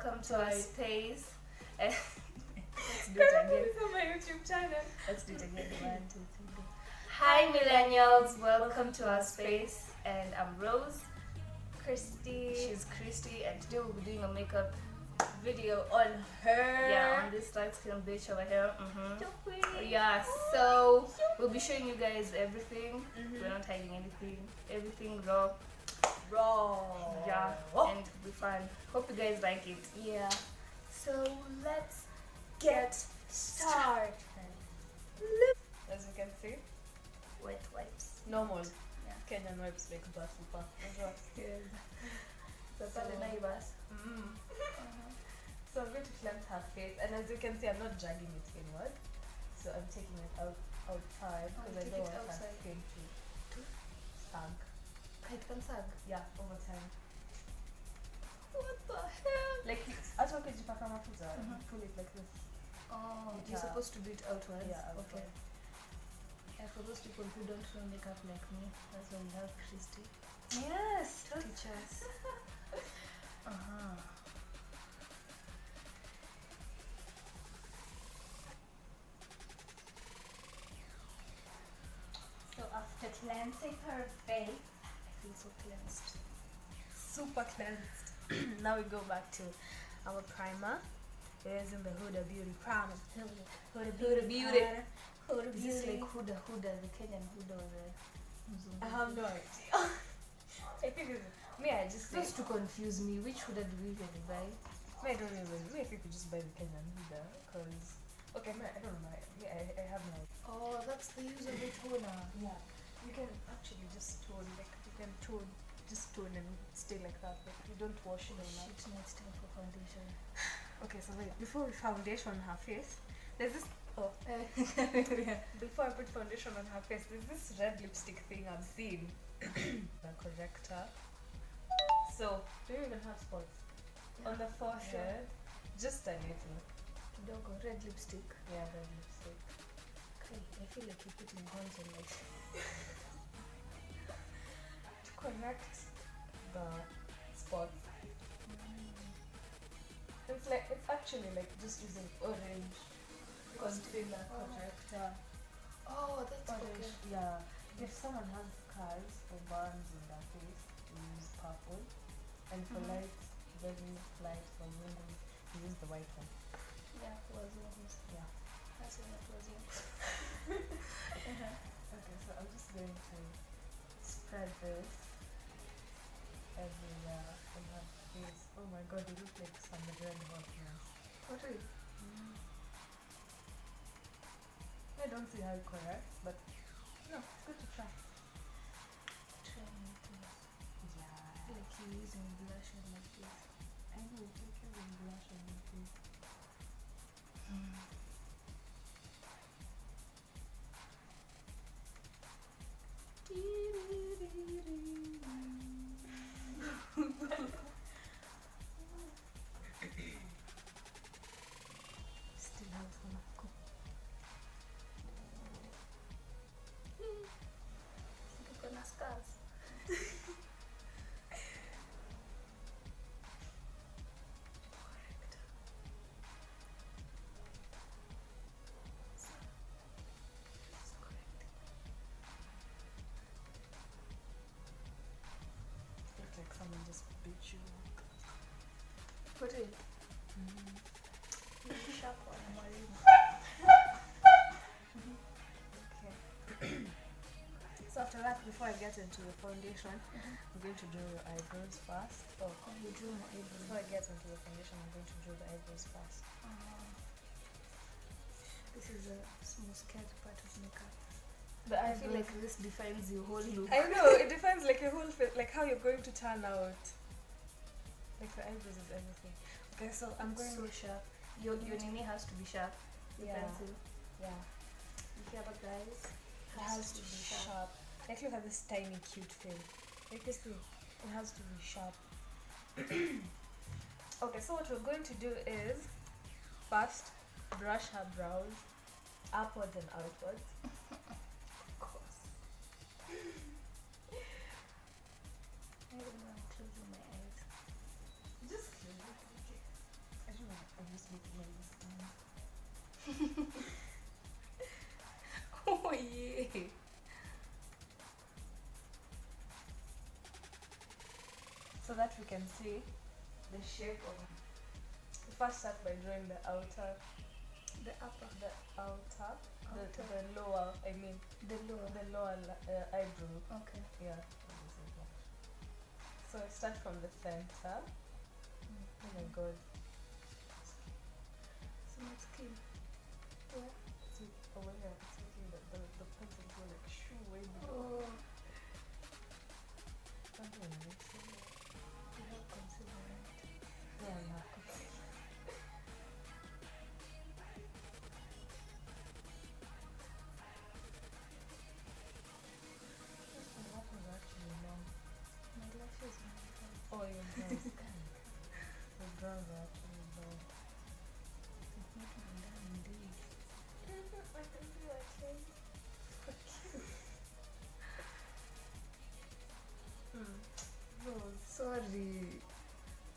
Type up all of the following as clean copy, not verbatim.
welcome to our space. Let's do it This again. is on my YouTube channel. Let's do it again. 1, 2, 3, go. Hi, millennials. Welcome to our space. And I'm Rose. Christy. She's Christy, and today we'll be doing a makeup Video on her. yeah on this light skin bitch over here. So pretty. Yeah, so we'll be showing you guys everything. Mhm. We're not hiding anything. Everything raw. Raw. Yeah, and it'll be fun. Hope you guys like it. Yeah. So let's Get started. As you can see, wet wipes. normal Yeah. Kenyan wipes like Basupa. Yes. So, So- So I'm going to cleanse her face, and as you can see, I'm not dragging it inward. So I'm taking it outside Oh, because you I take don't it want her outside. skin to sag. It can sag. Yeah, over time. What the hell? Like, hata ukijipaka mafuta, you Mhm. pull it like this. Oh, you're Yeah. supposed to do it outwards. Yeah, Okay. outwards. And for those people who don't know makeup like me, that's why we have Christy Yes. to teach us. So after cleansing her face, I feel so cleansed. super cleansed. Now we go back to our primer. It is in the Huda Beauty primer. Huda Huda Beauty. primer. Huda Is this Beauty. like Huda, the Kenyan Huda or the Mzungu? I have no idea. I think it's me. I just say, Just to confuse me, which Huda do we usually buy? me. I don't even. Me, I think we just buy the Kenyan Huda because. Okay, me, I don't know. I have no idea. Oh, that's the usable toner. Yeah, you can actually just tone. Like you can tone, just tone and stay like that. Like you don't wash it or not. Shit, next time for foundation. Okay, so wait. Before we foundation her face, there's this. Oh. Yeah. Before I put foundation on her face, there's this red lipstick thing I've seen. The corrector. So, do you even have spots? On the forehead, just a little. Kidogo, red lipstick. Yeah, red lipstick. Okay, I feel like you're putting horns on like. To correct the spots. It's actually like just using orange concealer corrector. Oh, that's Orange, okay. yeah. If someone has scars or burns in their face, we use purple. And for Mhm. light, very light for wrinkles, we use the white one. Yeah, was Yeah. that's when it was Okay, so I'm just going to spread this everywhere on her face. Oh my god, you look like some red hot mess. What is? I don't see how it corrects, but no, it's good to try. Trying to Yeah. like you're using blush on my face. I know, it's like having blush on your face. Still have some go. Gonna scars. Looks like someone just beat you. What is? Sharp one, Marina. Okay. So after that, before I get into the foundation, I'm going to draw your eyebrows first. Oh, Oh, you drew my before I get into the foundation, I'm going to draw the eyebrows first. This is a most scared part of makeup. The I feel like this defines your whole look. I know, it defines like your whole face, like how you're going to turn out. Like the eyebrows is everything. Okay, so I'm going so sharp. Your nini has to be sharp. Your Yeah. pencil. yeah. You hear that, guys? It has to be sharp. Like look at this tiny cute thing. Like this thing. It has to be sharp. Okay, so what we're going to do is first brush her brows upwards and outwards. Of course. I don't know, I'm closing my eyes. Just close it. Okay. you can see the shape of. First start by drawing the outer, The upper. the outer, Outer. the lower. I mean The lower. the lower eyebrow. Okay. Yeah. So I start from the center. Oh my god. So much skin. Where? It's over here. It's making the pencil go like shoo way Oh, below. Something like this. you have concealer, right? Yeah, yeah. Concealer. My lashes are actually long. My lashes are not long. Oh, your brows. Your brows are actually long. It's not even done in days. I can see that change. Rose. Sorry.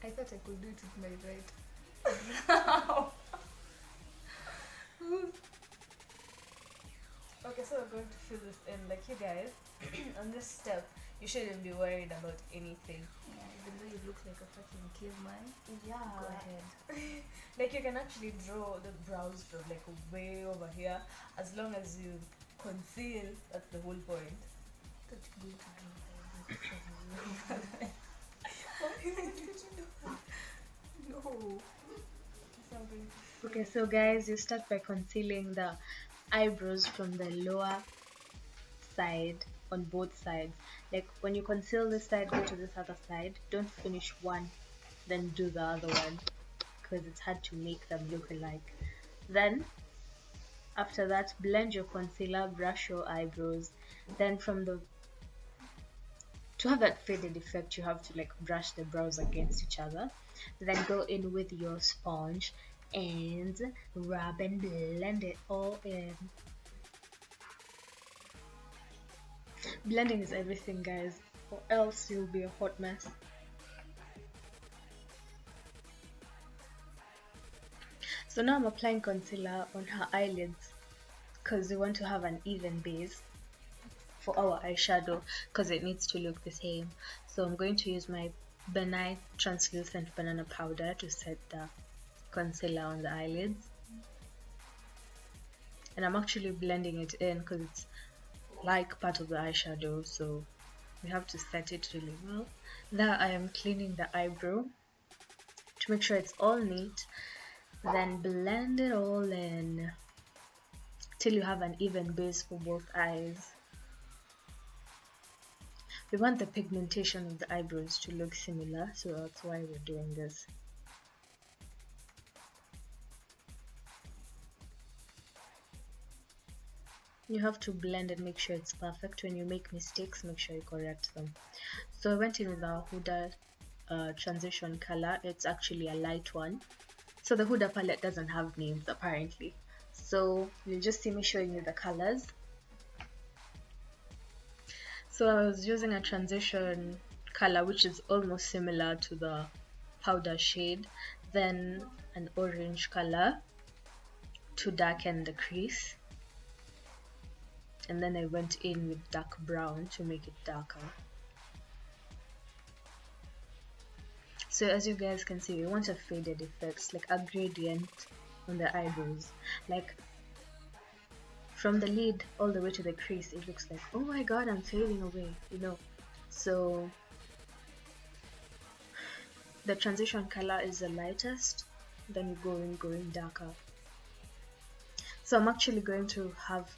I thought I could do it with my right. Okay, so we're going to fill this in. Like, you guys, on this step, you shouldn't be worried about anything. Yeah, even though you look like a fucking caveman, Yeah. go ahead. Like, you can actually draw the brows from like way over here, as long as you conceal. That's the whole point. I thought you were going to draw no. So I'm going to Okay, so guys, you start by concealing the eyebrows from the lower side on both sides. Like when you conceal this side, go to this other side. Don't finish one, then do the other one, because it's hard to make them look alike. Then, after that, blend your concealer, brush your eyebrows. Then to have that faded effect, you have to like brush the brows against each other. Then go in with your sponge and rub and blend it all in. Blending is everything, guys, or else you'll be a hot mess. So now I'm applying concealer on her eyelids because we want to have an even base for our eyeshadow because it needs to look the same. So I'm going to use my Benite translucent banana powder to set the concealer on the eyelids, and I'm actually blending it in because it's like part of the eyeshadow, so we have to set it really well. Now I am cleaning the eyebrow to make sure it's all neat, then blend it all in till you have an even base for both eyes. We want the pigmentation of the eyebrows to look similar, so that's why we're doing this. You have to blend and make sure it's perfect. When you make mistakes, make sure you correct them. So I went in with our Huda transition color. It's actually a light one. So the Huda palette doesn't have names apparently. So you'll just see me showing you the colors. So I was using a transition color which is almost similar to the powder shade, then an orange color to darken the crease, and then I went in with dark brown to make it darker. So as you guys can see, we want a faded effect, like a gradient on the eyebrows, like from the lid all the way to the crease. It looks like, oh my god, I'm fading away, you know. So the transition color is the lightest, then you go in going darker. So I'm actually going to have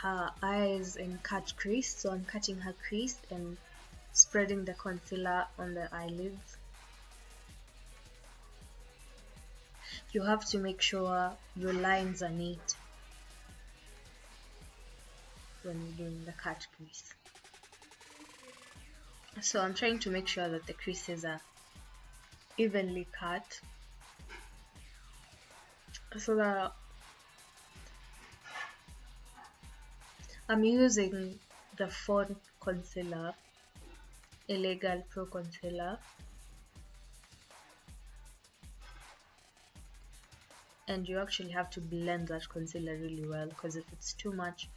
her eyes in cut crease, so I'm cutting her crease and spreading the concealer on the eyelids. You have to make sure your lines are neat when you're doing the cut crease. So I'm trying to make sure that the creases are evenly cut, so that I'm using the Fawn concealer, Illegal Pro concealer, and you actually have to blend that concealer really well, because if it's too much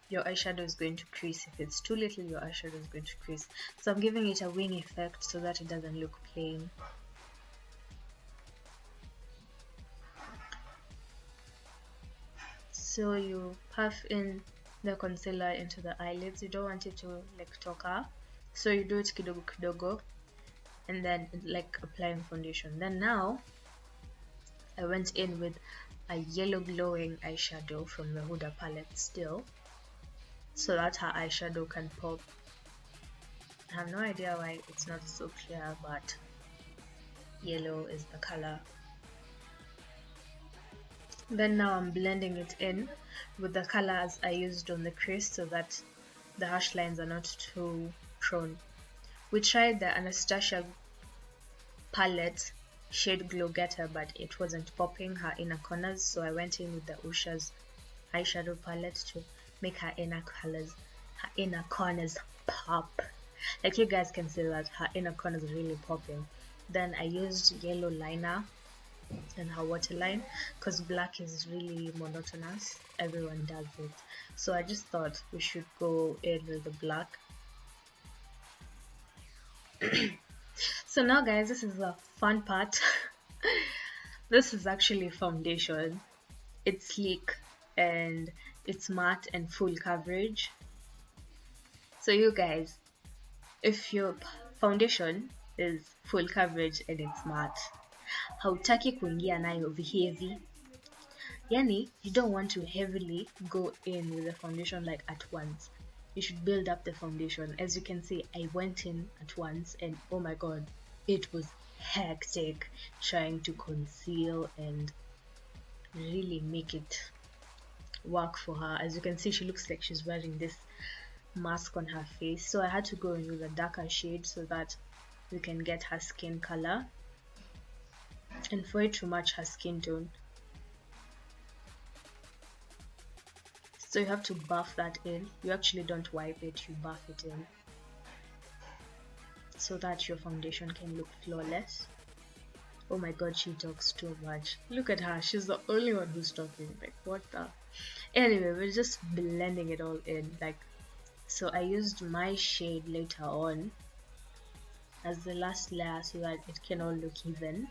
your eyeshadow is going to crease. If it's too little, your eyeshadow is going to crease. So I'm giving it a wing effect so that it doesn't look plain. So you puff in the concealer into the eyelids. You don't want it to like toka, so you do it kidogo kidogo, and then like applying foundation. Then now I went in with a yellow glowing eyeshadow from the Huda palette still, so that her eyeshadow can pop. I have no idea why it's not so clear, but yellow is the color. Then now I'm blending it in with the colors I used on the crease so that the harsh lines are not too prone. We tried the Anastasia palette shade Glow Getter, but it wasn't popping her inner corners, so I went in with the Usha's eyeshadow palette to make her inner corners pop. Like you guys can see that her inner corners are really popping. Then I used yellow liner and her waterline because black is really monotonous. Everyone does it, so I just thought we should go in with the black. So now guys, this is the fun part. This is actually foundation. It's sleek and it's matte and full coverage. So you guys, if your foundation is full coverage and it's matte, hautaki kuingia nayo vihevi, yani you don't want to heavily go in with the foundation like at once. You should build up the foundation. As you can see, I went in at once and oh my god, it was hectic trying to conceal and really make it work for her. As you can see, she looks like she's wearing this mask on her face, so I had to go in with a darker shade so that we can get her skin color and for it to match her skin tone. So you have to buff that in. You actually don't wipe it, you buff it in so that your foundation can look flawless. Oh my god, she talks too much. Look at her, she's the only one who's talking. Like what the. Anyway, we're just blending it all in. Like, so I used my shade later on as the last layer so that it can all look even.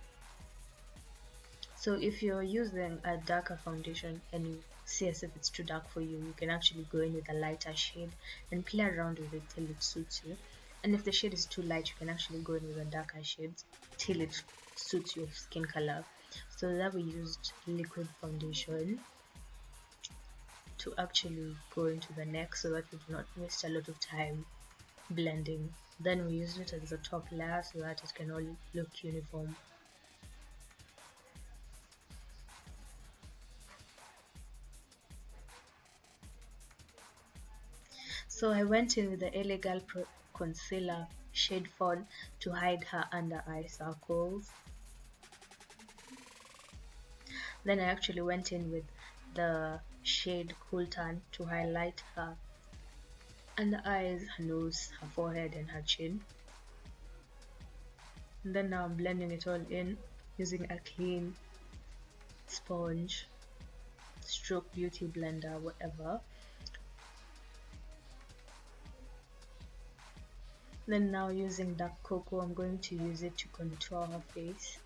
So if you're using a darker foundation and you see as if it's too dark for you, you can actually go in with a lighter shade and play around with it till it suits you. And if the shade is too light, you can actually go in with a darker shade till it suits your skin color. So that we used liquid foundation to actually go into the neck so that we do not waste a lot of time blending. Then we used it as a top layer so that it can all look uniform. So I went in with the LA Girl Pro Concealer Shade Fawn to hide her under eye circles. Then I actually went in with the shade Cool Tan to highlight her under eyes, her nose, her forehead and her chin. And then now I'm blending it all in using a clean sponge, stroke beauty blender, whatever. Then now using dark cocoa, I'm going to use it to contour her face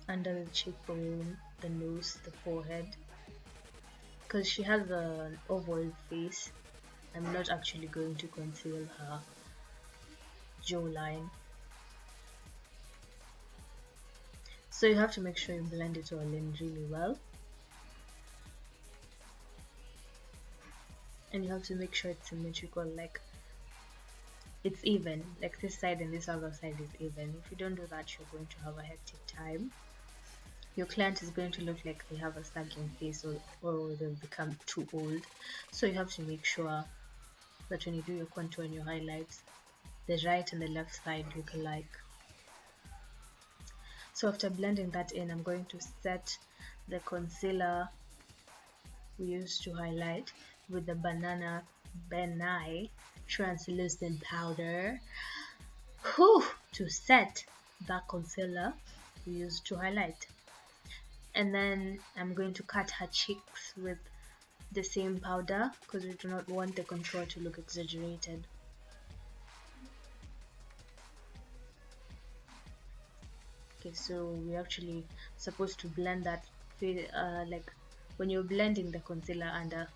under the cheekbone, the nose, the forehead. Because she has an oval face, I'm not actually going to conceal her jawline. So you have to make sure you blend it all in really well. And you have to make sure it's symmetrical, like it's even, like this side and this other side is even. If you don't do that, you're going to have a hectic time. Your client is going to look like they have a sagging face or they've become too old. So you have to make sure that when you do your contour and your highlights, the right and the left side look alike. So after blending that in, I'm going to set the concealer we used to highlight with the Banana Benai translucent powder to set that concealer we used to highlight. And then I'm going to cut her cheeks with the same powder because we do not want the contour to look exaggerated. Okay, so we're actually supposed to blend that, like when you're blending the concealer under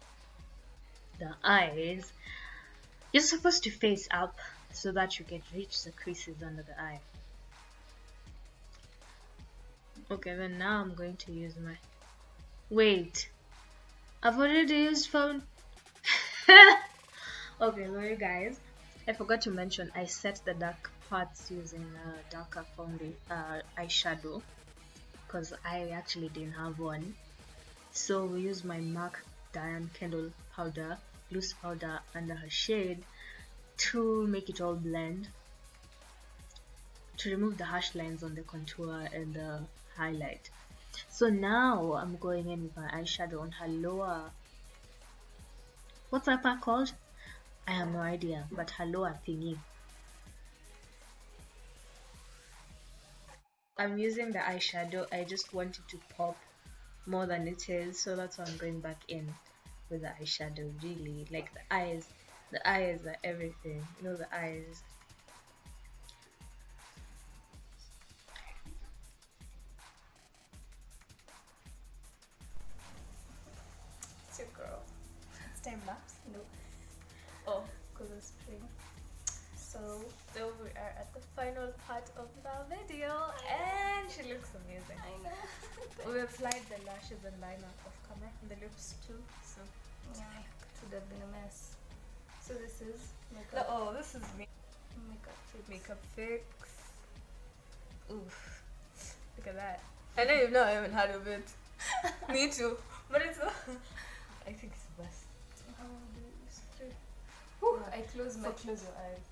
the eyes, you're supposed to face up so that you can reach the creases under the eye. Okay, then now I'm going to use my... Wait, I've already used phone. Okay, sorry guys. I forgot to mention I set the dark parts using a darker eyeshadow because I actually didn't have one. So we use my MAC Diane Kendall powder, loose powder under her shade to make it all blend, to remove the harsh lines on the contour and the highlight. So now I'm going in with my eyeshadow on her lower, what's that part called? I have no idea, but her lower thingy. I'm using the eyeshadow, I just want it to pop more than it is, so that's why I'm going back in with the eyeshadow. Really, like the eyes are everything, you know, the eyes. It's your girl. It's time lapse. No, Oh, because it's spring. So we are at the final part of the video, and she looks amazing. I know. We applied the lashes and liner of Kame and the lips too. So Yeah, it would have been a mess. So this is no, makeup. oh, this is me. Makeup fix. Makeup fix. Oof. Look at that. I know you've not even heard of it. Me too. But it's I think it's the best. Oh, this is true. I close my So close your eyes.